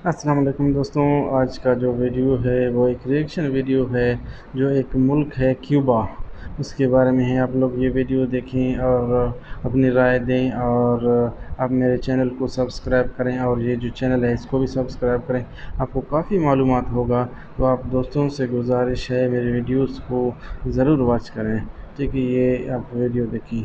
السلام علیکم دوستوں، آج کا جو ویڈیو ہے وہ ایک ریئیکشن ویڈیو ہے جو ایک ملک ہے کیوبا، اس کے بارے میں ہے۔ آپ لوگ یہ ویڈیو دیکھیں اور اپنی رائے دیں، اور آپ میرے چینل کو سبسکرائب کریں، اور یہ جو چینل ہے اس کو بھی سبسکرائب کریں، آپ کو کافی معلومات ہوگا۔ تو آپ دوستوں سے گزارش ہے میرے ویڈیوز کو ضرور واچ کریں، ٹھیک ہے؟ یہ آپ ویڈیو دیکھیں۔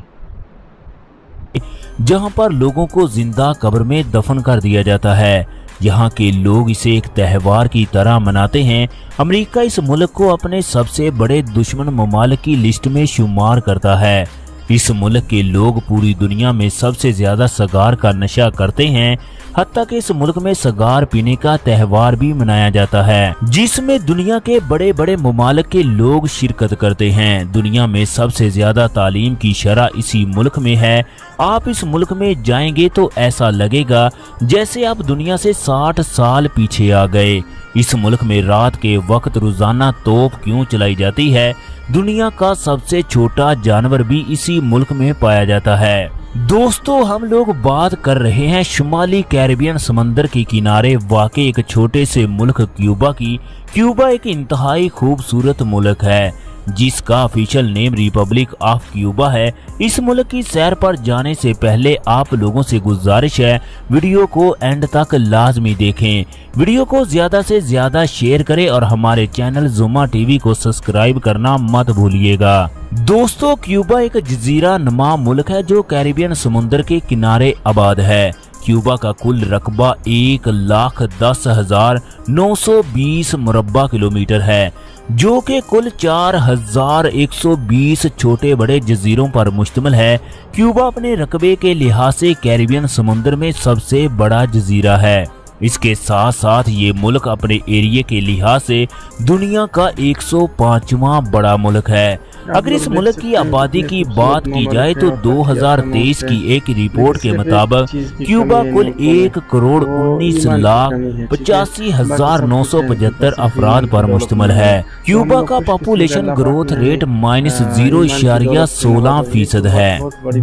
جہاں پر لوگوں کو زندہ قبر میں دفن کر دیا جاتا ہے۔ یہاں کے لوگ اسے ایک تہوار کی طرح مناتے ہیں۔ امریکہ اس ملک کو اپنے سب سے بڑے دشمن ممالک کی لسٹ میں شمار کرتا ہے۔ اس ملک کے لوگ پوری دنیا میں سب سے زیادہ سگار کا نشہ کرتے ہیں، حتیٰ کہ اس ملک میں سگار پینے کا تہوار بھی منایا جاتا ہے جس میں دنیا کے بڑے بڑے ممالک کے لوگ شرکت کرتے ہیں۔ دنیا میں سب سے زیادہ تعلیم کی شرح اسی ملک میں ہے۔ آپ اس ملک میں جائیں گے تو ایسا لگے گا جیسے آپ دنیا سے 60 سال پیچھے آ گئے۔ اس ملک میں رات کے وقت روزانہ توپ کیوں چلائی جاتی ہے؟ دنیا کا سب سے چھوٹا جانور بھی اسی ملک میں پایا جاتا ہے۔ دوستو، ہم لوگ بات کر رہے ہیں شمالی کیریبین سمندر کے کنارے واقع ایک چھوٹے سے ملک کیوبا کی۔ کیوبا ایک انتہائی خوبصورت ملک ہے جس کا official name republic of Cuba ہے۔ اس ملک کی سیر پر جانے سے پہلے آپ لوگوں سے گزارش ہے ویڈیو کو اینڈ تک لازمی دیکھیں، ویڈیو کو زیادہ سے زیادہ شیئر کریں اور ہمارے چینل زوما ٹی وی کو سبسکرائب کرنا مت بھولیے گا۔ دوستو، کیوبا ایک جزیرہ نما ملک ہے جو کیریبین سمندر کے کنارے آباد ہے۔ کیوبا کا کل رقبہ 1,10,920 مربع کلومیٹر ہے، جو کہ کل 4,120 چھوٹے بڑے جزیروں پر مشتمل ہے۔ کیوبا اپنے رقبے کے لحاظ سے کیریبین سمندر میں سب سے بڑا جزیرہ ہے۔ اس کے ساتھ ساتھ یہ ملک اپنے ایریے کے لحاظ سے دنیا کا 105واں بڑا ملک ہے۔ اگر اس ملک کی آبادی کی بات کی جائے تو 2023 کی ایک رپورٹ کے مطابق کیوبا کل 1,19,85,975 افراد پر مشتمل ہے۔ کیوبا کا پاپولیشن گروتھ ریٹ -0.16% ہے۔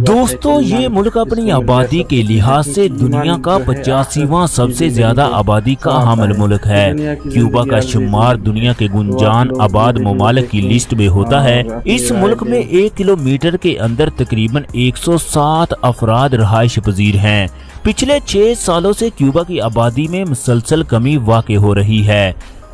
دوستو، یہ ملک اپنی آبادی کے لحاظ سے دنیا کا 85واں سب سے زیادہ آبادی کا حامل ملک ہے۔ کیوبا کا شمار دنیا کے گنجان آباد ممالک کی لسٹ میں ہوتا ہے۔ اس ملک میں 1 کلومیٹر کے اندر تقریباً 107 افراد رہائش پذیر ہیں۔ پچھلے 6 سالوں سے کیوبا کی آبادی میں مسلسل کمی واقع ہو رہی ہے۔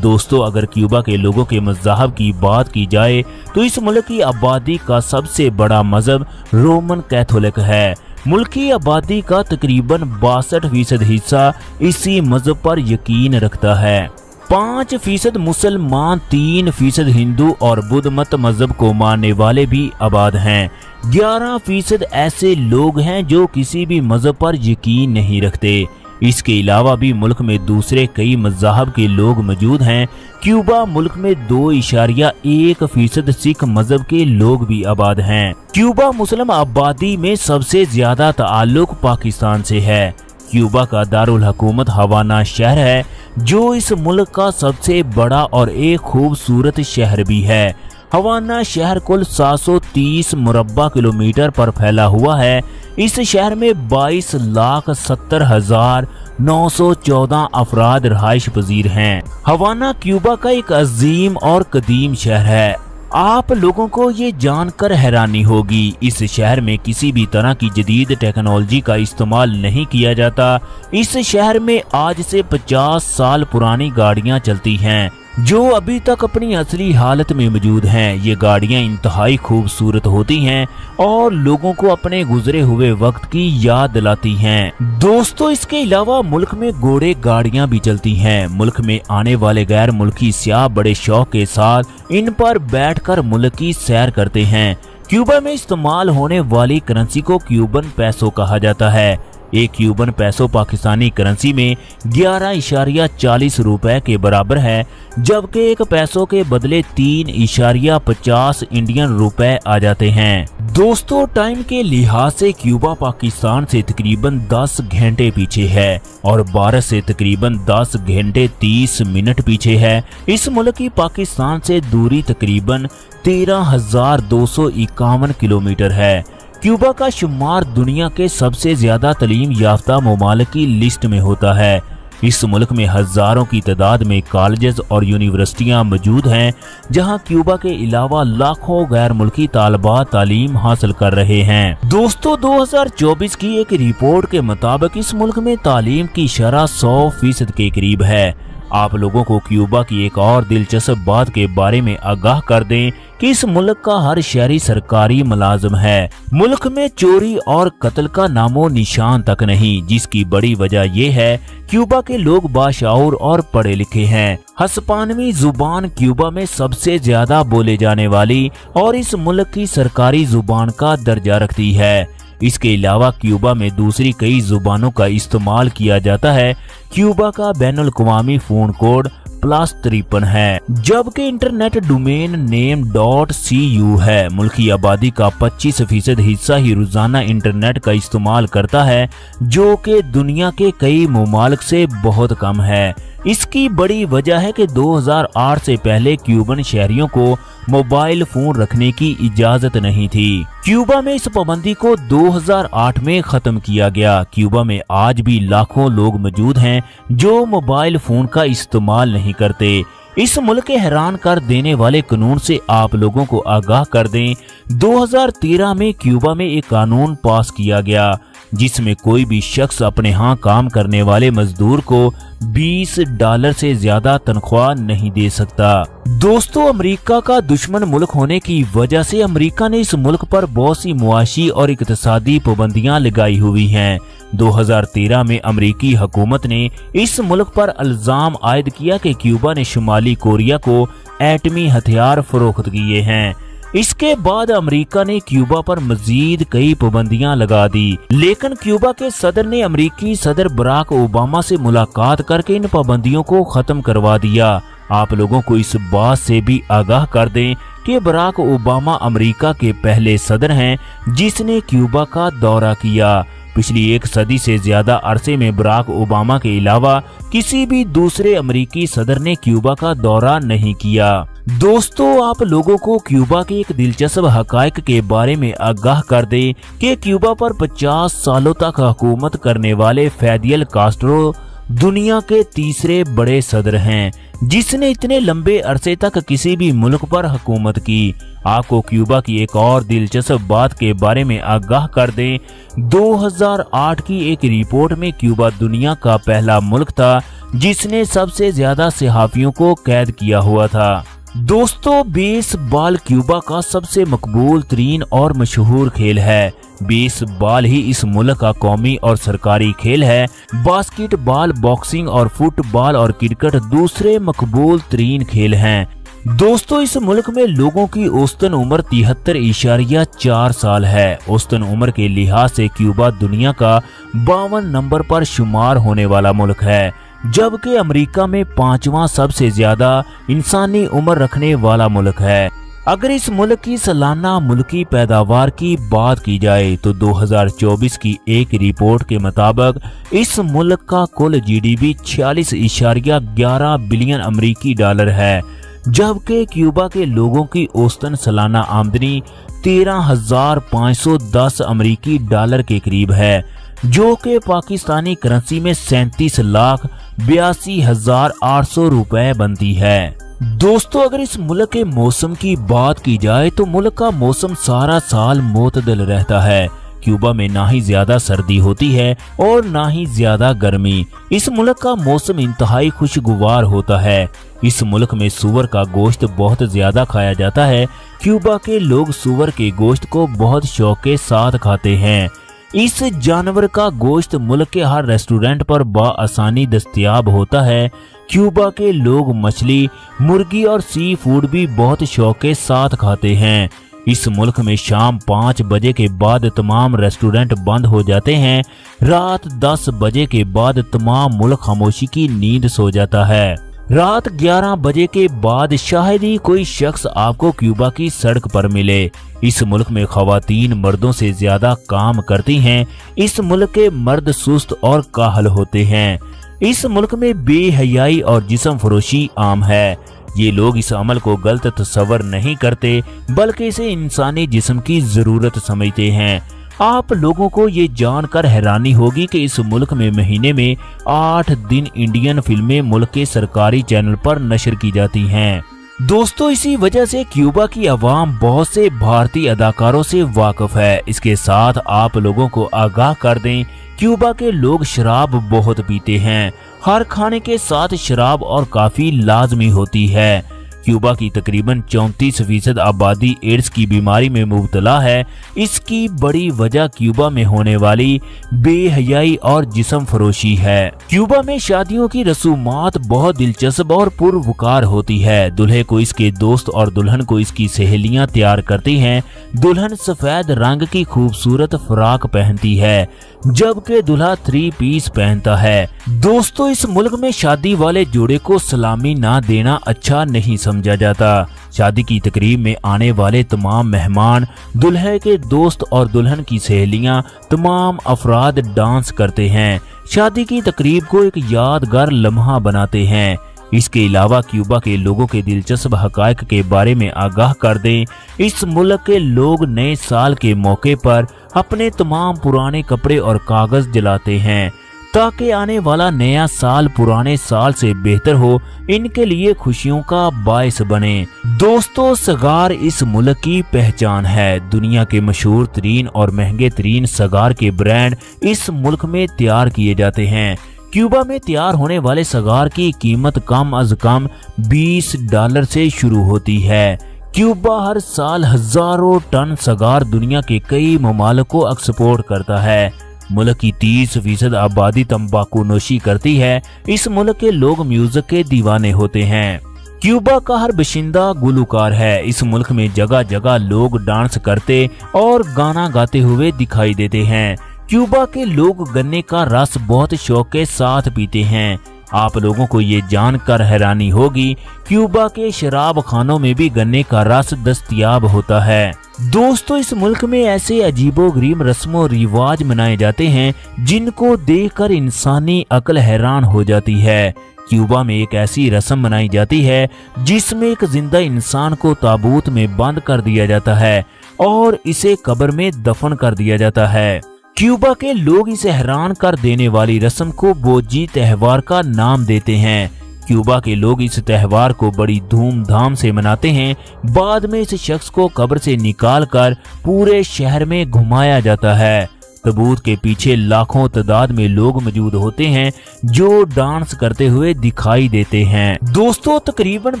دوستو، اگر کیوبا کے لوگوں کے مذہب کی بات کی جائے تو اس ملک کی آبادی کا سب سے بڑا مذہب رومن کیتھولک ہے۔ ملک کی آبادی کا تقریباً 62% حصہ اسی مذہب پر یقین رکھتا ہے۔ 5% مسلمان، 3% ہندو اور بدھ مت مذہب کو ماننے والے بھی آباد ہیں۔ 11% ایسے لوگ ہیں جو کسی بھی مذہب پر یقین نہیں رکھتے۔ اس کے علاوہ بھی ملک میں دوسرے کئی مذاہب کے لوگ موجود ہیں۔ کیوبا ملک میں 2.1% سکھ مذہب کے لوگ بھی آباد ہیں۔ کیوبا مسلم آبادی میں سب سے زیادہ تعلق پاکستان سے ہے۔ کیوبا کا دارالحکومت ہوانا شہر ہے جو اس ملک کا سب سے بڑا اور ایک خوبصورت شہر بھی ہے۔ ہوانا شہر کل 730 مربع کلومیٹر پر پھیلا ہوا ہے۔ اس شہر میں 22,70,914 افراد رہائش پذیر ہیں۔ ہوانا کیوبا کا ایک عظیم اور قدیم شہر ہے۔ آپ لوگوں کو یہ جان کر حیرانی ہوگی، اس شہر میں کسی بھی طرح کی جدید ٹیکنالوجی کا استعمال نہیں کیا جاتا۔ اس شہر میں آج سے 50 سال پرانی گاڑیاں چلتی ہیں جو ابھی تک اپنی اصلی حالت میں موجود ہیں۔ یہ گاڑیاں انتہائی خوبصورت ہوتی ہیں اور لوگوں کو اپنے گزرے ہوئے وقت کی یاد دلاتی ہیں۔ دوستو، اس کے علاوہ ملک میں گھوڑے گاڑیاں بھی چلتی ہیں۔ ملک میں آنے والے غیر ملکی سیاح بڑے شوق کے ساتھ ان پر بیٹھ کر ملک کی سیر کرتے ہیں۔ کیوبا میں استعمال ہونے والی کرنسی کو کیوبن پیسو کہا جاتا ہے۔ ایک کیوبن پیسو پاکستانی کرنسی میں 11.40 روپے کے برابر ہے، جبکہ ایک پیسو کے بدلے 3.50 انڈین روپے آ جاتے ہیں۔ دوستو، ٹائم کے لحاظ سے کیوبا پاکستان سے تقریباً 10 گھنٹے پیچھے ہے اور بھارت سے تقریباً 10 گھنٹے 30 منٹ پیچھے ہے۔ اس ملک کی پاکستان سے دوری تقریباً 13,251 کلومیٹر ہے۔ کیوبا کا شمار دنیا کے سب سے زیادہ تعلیم یافتہ ممالک کی لسٹ میں ہوتا ہے۔ इस मुल्क में हजारों की तादाद में कॉलेजेस और यूनिवर्सिटियां मौजूद हैं, जहां क्यूबा के अलावा लाखों गैर मुल्की तालिबात तालीम हासिल कर रहे हैं। दोस्तों, 2024 की एक रिपोर्ट के मुताबिक इस मुल्क में तालीम की शरह 100% के करीब है। आप लोगों को क्यूबा की एक और दिलचस्प बात के बारे में आगाह कर दें कि इस मुल्क का हर शहरी सरकारी मुलाजिम है। मुल्क में चोरी और कत्ल का नामो निशान तक नहीं, जिसकी बड़ी वजह यह है क्यूबा के लोग बाशऊर और पढ़े लिखे हैं। हिस्पानिक जुबान क्यूबा में सबसे ज्यादा बोले जाने वाली और इस मुल्क की सरकारी जुबान का दर्जा रखती है। इसके अलावा क्यूबा में दूसरी कई जुबानों का इस्तेमाल किया जाता है। क्यूबा का बैनुल अक़वामी फोन कोड +53 है, जबकि इंटरनेट डोमेन नेम .cu है। मुल्की आबादी का 25% हिस्सा ही रोजाना इंटरनेट का इस्तेमाल करता है, जो कि दुनिया के कई ममालिक से बहुत कम है। इसकी बड़ी वजह है कि 2008 से पहले क्यूबन शहरियों को मोबाइल फोन रखने की इजाजत नहीं थी। क्यूबा में इस पाबंदी को 2008 में खत्म किया गया। क्यूबा में आज भी लाखों लोग मौजूद हैं जो मोबाइल फोन का इस्तेमाल नहीं करते। इस मुल्क के हैरान कर देने वाले कानून से आप लोगों को आगाह कर दें, 2013 में क्यूबा में एक कानून पास किया गया जिसमें कोई भी शख्स अपने यहाँ काम करने वाले मजदूर को $20 से ज्यादा तनख्वाह नहीं दे सकता। दोस्तों, अमेरिका का दुश्मन मुल्क होने की वजह से अमेरिका ने इस मुल्क पर बहुत सी मुआशी और इक्तिसादी पाबंदियां लगाई हुई हैं। 2013 में अमेरिकी हुकूमत ने इस मुल्क पर इल्जाम आयद किया कि क्यूबा ने शुमाली कोरिया को एटमी हथियार फरोख्त किए हैं। इसके बाद अमेरिका ने क्यूबा पर मजीद कई पाबंदियां लगा दी, लेकिन क्यूबा के सदर ने अमेरिकी सदर बराक ओबामा से मुलाकात करके इन पाबंदियों को खत्म करवा दिया। आप लोगों को इस बात से भी आगाह कर दें कि बराक ओबामा अमेरिका के पहले सदर हैं जिसने क्यूबा का दौरा किया। पिछली एक सदी से ज्यादा अरसे में बराक ओबामा के अलावा किसी भी दूसरे अमेरिकी सदर ने क्यूबा का दौरा नहीं किया। दोस्तों, आप लोगों को क्यूबा के एक दिलचस्प हकायक के बारे में आगाह कर दें कि क्यूबा पर 50 सालों तक हुकूमत करने वाले फिदेल कास्ट्रो दुनिया के तीसरे बड़े सदर हैं जिसने इतने लंबे अरसे तक किसी भी मुल्क पर हुकूमत की। आपको क्यूबा की एक और दिलचस्प बात के बारे में आगाह कर दें, 2008 की एक रिपोर्ट में क्यूबा दुनिया का पहला मुल्क था जिसने सबसे ज्यादा सहाफियों को कैद किया हुआ था। दोस्तों, बेसबॉल क्यूबा का सबसे मकबूल तरीन और मशहूर खेल है। बेसबॉल ही इस मुल्क का कौमी और सरकारी खेल है। बास्केटबॉल, बॉक्सिंग और फुटबॉल और क्रिकेट दूसरे मकबूल तरीन खेल हैं। दोस्तों, इस मुल्क में लोगों की औसतन उम्र 73.4 साल है। औसतन उम्र के लिहाज से क्यूबा दुनिया का 52 नंबर पर शुमार होने वाला मुल्क है, जबकि अमेरिका में 5वां सबसे ज्यादा इंसानी उम्र रखने वाला मुल्क है। अगर इस मुल्क की सालाना मुल्की पैदावार की बात की जाए तो 2024 की एक रिपोर्ट के मुताबिक इस मुल्क का कुल GDP 46.11 बिलियन अमेरिकी डॉलर है, जबकि क्यूबा के लोगों की औसतन सालाना आमदनी 13,510 अमेरिकी डॉलर के करीब है, जो कि पाकिस्तानी करेंसी में 37,82,800 रुपए बनती है। दोस्तों, अगर इस मुल्क के मौसम की बात की जाए तो मुल्क का मौसम सारा साल मोतदल रहता है। क्यूबा में ना ही ज्यादा सर्दी होती है और ना ही ज्यादा गर्मी। इस मुल्क का मौसम इंतहाई खुशगवार होता है। इस मुल्क में सूअर का गोश्त बहुत ज्यादा खाया जाता है। क्यूबा के लोग सूअर के गोश्त को बहुत शौक के साथ खाते हैं। इस जानवर का गोश्त मुल्क के हर रेस्टोरेंट पर बआसानी दस्तयाब होता है। क्यूबा के लोग मछली, मुर्गी और सी फूड भी बहुत शौक के साथ खाते हैं। इस मुल्क में शाम 5 बजे के बाद तमाम रेस्टोरेंट बंद हो जाते हैं। रात 10 बजे के बाद तमाम मुल्क खामोशी की नींद सो जाता है। रात 11 बजे के बाद शायद ही कोई शख्स आपको क्यूबा की सड़क पर मिले। इस मुल्क में खवातीन मर्दों से ज्यादा काम करती हैं। इस मुल्क के मर्द सुस्त और काहल होते हैं। इस मुल्क में बेहयाई और जिस्म फरोशी आम है। ये लोग इस अमल को गलत तस्वर नहीं करते, बल्कि इसे इंसानी जिस्म की जरूरत समझते हैं। आप लोगों को ये जानकर हैरानी होगी कि इस मुल्क में महीने में 8 दिन इंडियन फिल्में मुल्क के सरकारी चैनल पर नशर की जाती हैं। दोस्तों, इसी वजह से क्यूबा की आवाम बहुत से भारतीय अदाकारों से वाकिफ है। इसके साथ आप लोगों को आगाह कर दें, क्यूबा के लोग शराब बहुत पीते हैं। हर खाने के साथ शराब और काफी लाजमी होती है। क्यूबा की तकरीबन 34% आबादी एड्स की बीमारी में मुब्तला है। इसकी बड़ी वजह क्यूबा में होने वाली बेहयाई और जिस्म फरोशी है। क्यूबा में शादियों की रसूमात बहुत दिलचस्प और पुरवकार होती है। दूल्हे को इसके दोस्त और दुल्हन को इसकी सहेलियां तैयार करती हैं। दुल्हन सफेद रंग की खूबसूरत फ्राक पहनती है, जबकि दूल्हा 3 पीस पहनता है। दोस्तों, इस मुल्क में शादी वाले जोड़े को सलामी ना देना अच्छा नहीं समझा जाता। शादी की तकरीब में आने वाले तमाम मेहमान, दुल्हे के दोस्त और दुल्हन की सहेलियां, तमाम अफराद डांस करते हैं। शादी की तकरीब को एक यादगार लम्हा बनाते हैं। इसके अलावा क्यूबा के लोगों के दिलचस्प हकायक के बारे में आगाह कर दें। इस मुल्क के लोग नए साल के मौके पर अपने तमाम पुराने कपड़े और कागज जलाते हैं ताकि आने वाला नया साल पुराने साल से बेहतर हो, इनके लिए खुशियों का बायस बने। दोस्तों, सगार इस मुल्क की पहचान है। दुनिया के मशहूर तरीन और महंगे तरीन सगार के ब्रांड इस मुल्क में तैयार किए जाते हैं। क्यूबा में तैयार होने वाले सगार की कीमत कम अज कम $20 से शुरू होती है। क्यूबा हर साल हजारों टन सगार दुनिया के कई ममालिक को एक्सपोर्ट करता है। मुल्क की 30% आबादी तंबाकू नोशी करती है। इस मुल्क के लोग म्यूजिक के दीवाने होते हैं। क्यूबा का हर बशिंदा गुलकार है। इस मुल्क में जगह जगह लोग डांस करते और गाना गाते हुए दिखाई देते हैं। क्यूबा के लोग गन्ने का रस बहुत शौक के साथ पीते हैं। आप लोगों को ये जानकर हैरानी होगी, क्यूबा के शराब खानों में भी गन्ने का रस दस्तयाब होता है। दोस्तों, इस मुल्क में ऐसे अजीबोगरीब रस्मों रिवाज मनाए जाते हैं जिनको देखकर इंसानी अक्ल हैरान हो जाती है। क्यूबा में एक ऐसी रस्म मनाई जाती है जिसमें एक जिंदा इंसान को ताबूत में बंद कर दिया जाता है और इसे कब्र में दफन कर दिया जाता है। क्यूबा के लोग इस हैरान कर देने वाली रस्म को बोजी त्योहार का नाम देते हैं। क्यूबा के लोग इस त्योहार को बड़ी धूमधाम से मनाते हैं। बाद में इस शख्स को कब्र से निकालकर पूरे शहर में घुमाया जाता है। ताबूत के पीछे लाखों तादाद में लोग मौजूद होते हैं जो डांस करते हुए दिखाई देते हैं। दोस्तों, तकरीबन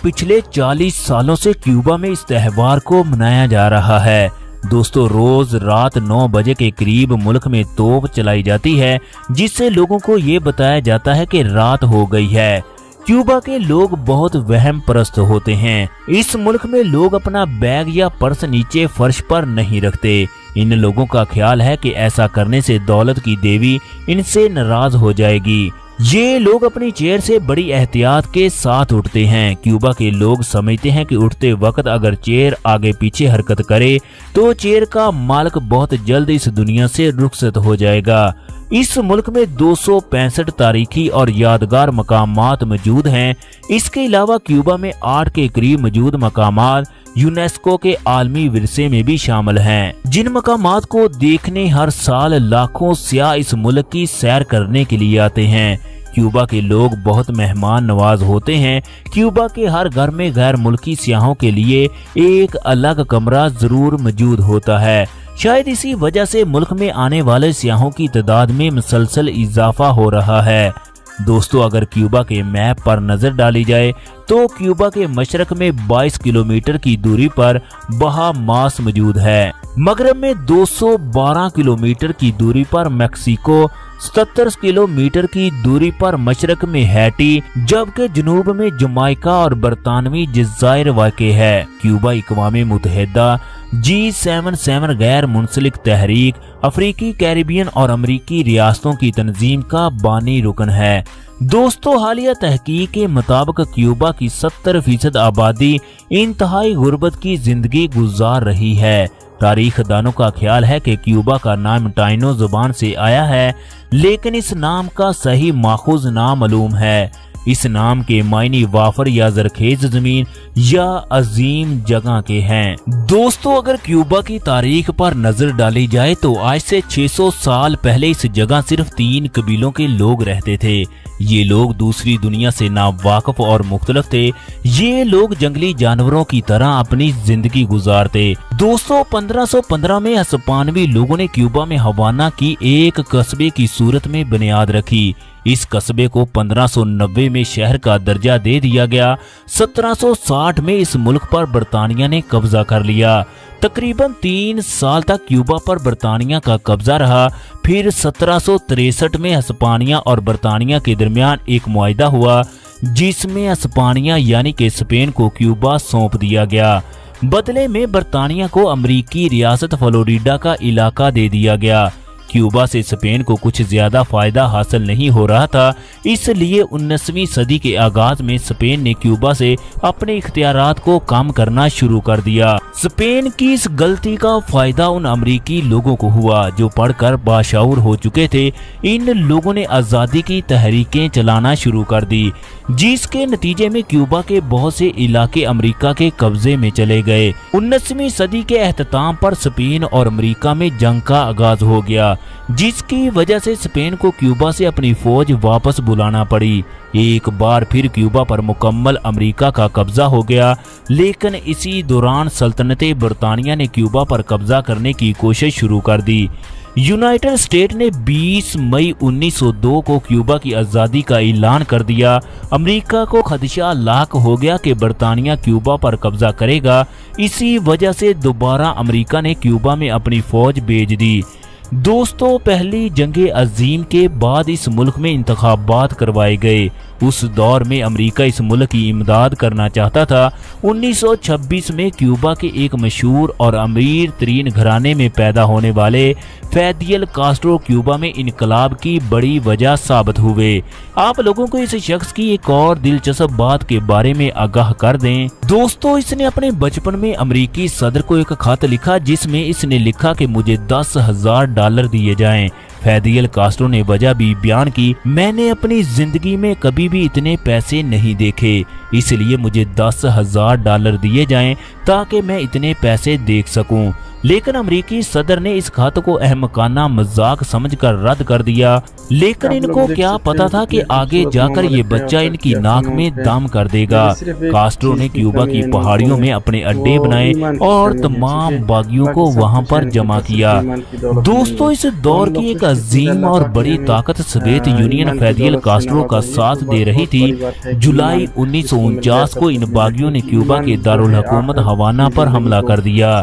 पिछले 40 सालों से क्यूबा में इस त्योहार को मनाया जा रहा है। दोस्तों, रोज रात 9 बजे के करीब मुल्क में तोप चलाई जाती है जिससे लोगों को ये बताया जाता है कि रात हो गई है। क्यूबा के लोग बहुत वहम परस्त होते हैं। इस मुल्क में लोग अपना बैग या पर्स नीचे फर्श पर नहीं रखते। इन लोगों का ख्याल है कि ऐसा करने से दौलत की देवी इनसे नाराज हो जाएगी। ये लोग अपनी चेयर से बड़ी एहतियात के साथ उठते हैं। क्यूबा के लोग समझते हैं कि उठते वक्त अगर चेयर आगे पीछे हरकत करे तो चेयर का मालिक बहुत जल्द इस दुनिया से रुखसत हो जाएगा। इस मुल्क में 265 तारीखी और यादगार मकामात मौजूद हैं। इसके अलावा क्यूबा में 8 के करीब मौजूद मकामात यूनेस्को के आलमी विरसे में भी शामिल हैं, जिन मकामात को देखने हर साल लाखों सियाह इस मुल्क की सैर करने के लिए आते हैं। क्यूबा के लोग बहुत मेहमान नवाज होते हैं। क्यूबा के हर घर में गैर मुल्की सियाहों के लिए एक अलग कमरा जरूर मौजूद होता है। शायद इसी वजह से मुल्क में आने वाले सियाहों की तादाद में मुसलसल इजाफा हो रहा है। दोस्तों, अगर क्यूबा के मैप पर नजर डाली जाए तो क्यूबा के मशरक में 22 किलोमीटर की दूरी पर बहामास मौजूद है। मगरब में 212 किलोमीटर की दूरी पर मैक्सिको, 77 किलोमीटर की दूरी पर मशरक में हैटी, जबकि जनूब में जमाइका और बरतानवी जज़ायर वाक़े है। क्यूबा अक़वाम मुत्तहिदा G77 गैर मुंसलिक तहरीक, अफ्रीकी, कैरिबियन और अमरीकी रियासतों की तंजीम का बानी रुकन है। दोस्तों, हालिया तहकीक के मुताबिक क्यूबा की 70% आबादी इंतहाई गुर्बत की जिंदगी गुजार रही है। तारीख दानों का ख्याल है कि क्यूबा का नाम टाइनो जुबान से आया है, लेकिन इस नाम का सही माखूज नामालूम है। इस नाम के मायने वाफर या जरखेज जमीन या अजीम जगह के हैं। दोस्तों, अगर क्यूबा की तारीख पर नजर डाली जाए तो आज से 600 साल पहले इस जगह सिर्फ 3 कबीलों के लोग रहते थे। ये लोग दूसरी दुनिया से नावाकिफ और मुख्तलिफ थे। ये लोग जंगली जानवरों की तरह अपनी जिंदगी गुजारते। दोस्तों, 1515 में हिस्पानवी लोगों ने क्यूबा में हवाना की एक कस्बे की सूरत में बुनियाद रखी। इस कस्बे को 1590 में शहर का दर्जा दे दिया गया। 1760 में इस मुल्क पर बरतानिया ने कब्जा कर लिया। तकरीबन 3 साल तक क्यूबा पर बरतानिया का कब्जा रहा। फिर 1763 में हिस्पानिया और बरतानिया के दरमियान एक मुआहिदा हुआ, जिसमें हिस्पानिया यानी कि स्पेन को क्यूबा सौंप दिया गया। बदले में बरतानिया को अमरीकी रियासत फ्लोरिडा का इलाका दे दिया गया। क्यूबा से स्पेन को कुछ ज्यादा फायदा हासिल नहीं हो रहा था, इसलिए 19वीं सदी के आगाज में स्पेन ने क्यूबा से अपने इख्तियारात को कम करना शुरू कर दिया। स्पेन की इस गलती का फायदा उन अमरीकी लोगों को हुआ जो पढ़कर बाशऊर हो चुके थे। इन लोगों ने आजादी की तहरीकें चलाना शुरू कर दी, जिसके नतीजे में क्यूबा के बहुत से इलाके अमेरिका के कब्जे में चले गए। 19वीं सदी के एहतताम पर स्पेन और अमेरिका में जंग का आगाज हो गया, जिसकी वजह से स्पेन को क्यूबा से अपनी फौज वापस बुलाना पड़ी। एक बार फिर क्यूबा पर मुकम्मल अमेरिका का कब्जा हो गया, लेकिन इसी दौरान सल्तनत बरतानिया ने क्यूबा पर कब्जा करने की कोशिश शुरू कर दी। यूनाइटेड स्टेट ने 20 मई 1902 को क्यूबा की आज़ादी का ऐलान कर दिया। अमेरिका को खदशा लाक हो गया कि बरतानिया क्यूबा पर कब्जा करेगा। इसी वजह से दोबारा अमेरिका ने क्यूबा में अपनी फौज भेज दी। दोस्तों, पहली जंगे अजीम के बाद इस मुल्क में इंतखाबात करवाए गए। उस दौर में अमेरिका इस मुल्क की इमदाद करना चाहता था। 1926 में क्यूबा के एक मशहूर और अमीर तरीन घराने में पैदा होने वाले फैदियल कास्ट्रो क्यूबा में इनकलाब की बड़ी वजह साबित हुए। आप लोगों को इस शख्स की एक और दिलचस्प बात के बारे में आगाह कर दें। दोस्तों, इसने अपने बचपन में अमेरिकी सदर को एक खत लिखा, जिसमें इसने लिखा कि मुझे $10,000 दिए जाएं। फैदियल कास्ट्रो ने वजह भी बयान की, मैंने अपनी जिंदगी में कभी भी इतने पैसे नहीं देखे, इसलिए मुझे $10,000 दिए जाएं ताकि मैं इतने पैसे देख सकूं। लेकिन अमेरिकी सदर ने इस खत को अहमकाना मजाक समझकर रद्द कर दिया। लेकिन इनको क्या पता था कि आगे जाकर ये बच्चा इनकी नाक में दम कर देगा। कास्ट्रो ने क्यूबा की पहाड़ियों में अपने अड्डे बनाए और तमाम बागियों को वहां पर जमा किया। दोस्तों, इस दौर की एक अजीम और बड़ी ताकत सोवियत यूनियन फैदियल कास्ट्रो का साथ दे रही थी। जुलाई 1949 को इन बागियों ने क्यूबा के दारुल हुकूमत हवाना पर हमला कर दिया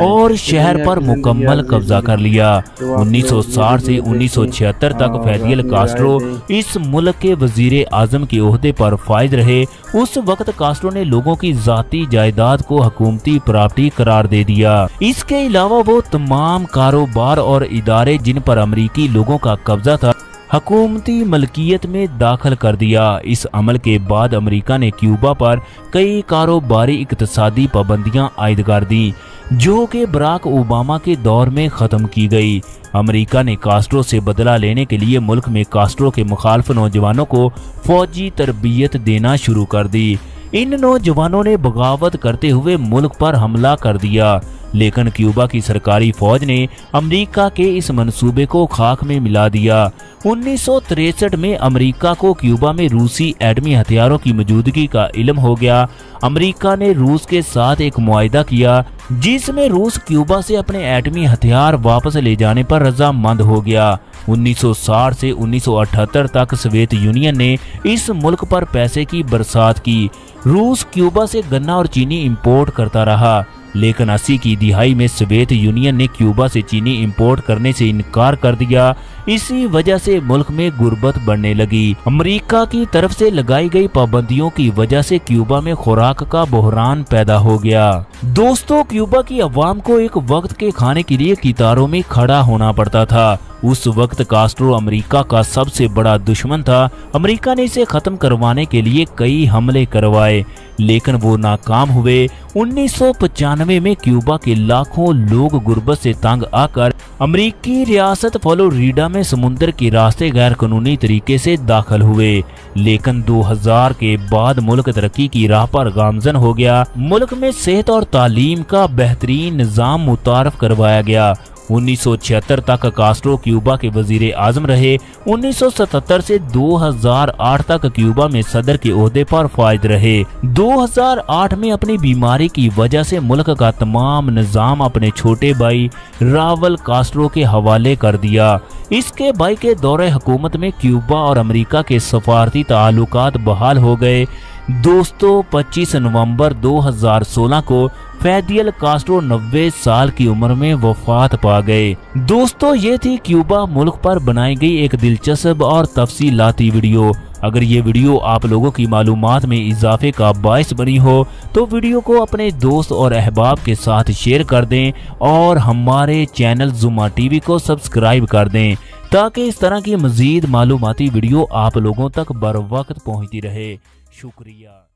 और शहर पर मुकम्मल कब्जा कर लिया। 1960 से 1976 तक फैदियल कास्ट्रो इस मुल्क के वजीर आजम के ओहदे पर फायद रहे। उस वक्त कास्ट्रो ने लोगों की जाती जायदाद को हुकूमती प्रॉपर्टी करार दे दिया। इसके अलावा वो तमाम कारोबार और इदारे जिन पर अमरीकी लोगों का कब्जा था, हुकूमती मलकियत में दाखिल कर दिया। इस अमल के बाद अमेरिका ने क्यूबा पर कई कारोबारी इक्तसादी पाबंदियां आयद कर दी, जो कि बराक ओबामा के दौर में ख़त्म की गई। अमेरिका ने कास्ट्रो से बदला लेने के लिए मुल्क में कास्ट्रो के मुखालिफ नौजवानों को फौजी तरबियत देना शुरू कर दी। इन नौजवानों ने बगावत करते हुए मुल्क पर हमला कर दिया, लेकिन क्यूबा की सरकारी फौज ने अमेरिका के इस मंसूबे को खाक में मिला दिया। 1963 में अमेरिका को क्यूबा में रूसी एटमी हथियारों की मौजूदगी का इल्म हो गया। अमेरिका ने रूस के साथ एक मुआहिदा किया, जिसमें रूस क्यूबा से अपने एटमी हथियार वापस ले जाने पर रजामंद हो गया। 1960 से 1978 तक सोवियत यूनियन ने इस मुल्क पर पैसे की बरसात की। रूस क्यूबा से गन्ना और चीनी इंपोर्ट करता रहा, लेकिन 80 की दिहाई में सोवियत यूनियन ने क्यूबा से चीनी इंपोर्ट करने से इनकार कर दिया। इसी वजह से मुल्क में गुर्बत बढ़ने लगी। अमेरिका की तरफ से लगाई गई पाबंदियों की वजह से क्यूबा में खुराक का बहरान पैदा हो गया। दोस्तों, क्यूबा की अवाम को एक वक्त के खाने के लिए कतारों में खड़ा होना पड़ता था। उस वक्त कास्ट्रो अमेरिका का सबसे बड़ा दुश्मन था। अमेरिका ने इसे खत्म करवाने के लिए कई हमले करवाए, लेकिन वो नाकाम हुए। 1995 में क्यूबा के लाखों लोग गुर्बत से तंग आकर अमरीकी रियासत फ्लोरिडा में समुंदर के रास्ते गैर कानूनी तरीके से दाखिल हुए, लेकिन 2000 के बाद मुल्क तरक्की की राह पर गामजन हो गया। मुल्क में सेहत और तालीम का बेहतरीन निज़ाम मुतारफ करवाया गया। 1976 तक कास्ट्रो क्यूबा के वजीर आजम रहे। 1977 से 2008 तक क्यूबा में सदर के ओहदे पर फायद रहे। 2008 में अपनी बीमारी की वजह से मुल्क का तमाम निज़ाम अपने छोटे भाई रावल कास्ट्रो के हवाले कर दिया। इसके भाई के दौरे हुकूमत में क्यूबा और अमेरिका के सफारती ताल्लुकात बहाल हो गए। दोस्तों, 25 नवंबर 2016 को फैदियल कास्ट्रो 90 साल की उम्र में वफात पा गए। दोस्तों, ये थी क्यूबा मुल्क पर बनाई गई एक दिलचस्प और तफसीलाती वीडियो। अगर ये वीडियो आप लोगों की मालूमात में इजाफे का बायस बनी हो तो वीडियो को अपने दोस्त और अहबाब के साथ शेयर कर दें और हमारे चैनल जुमा टीवी को सब्सक्राइब कर दें ताकि इस तरह की मजीद मालूमाती वीडियो आप लोगों तक बर वक्त पहुँचती रहे। शुक्रिया।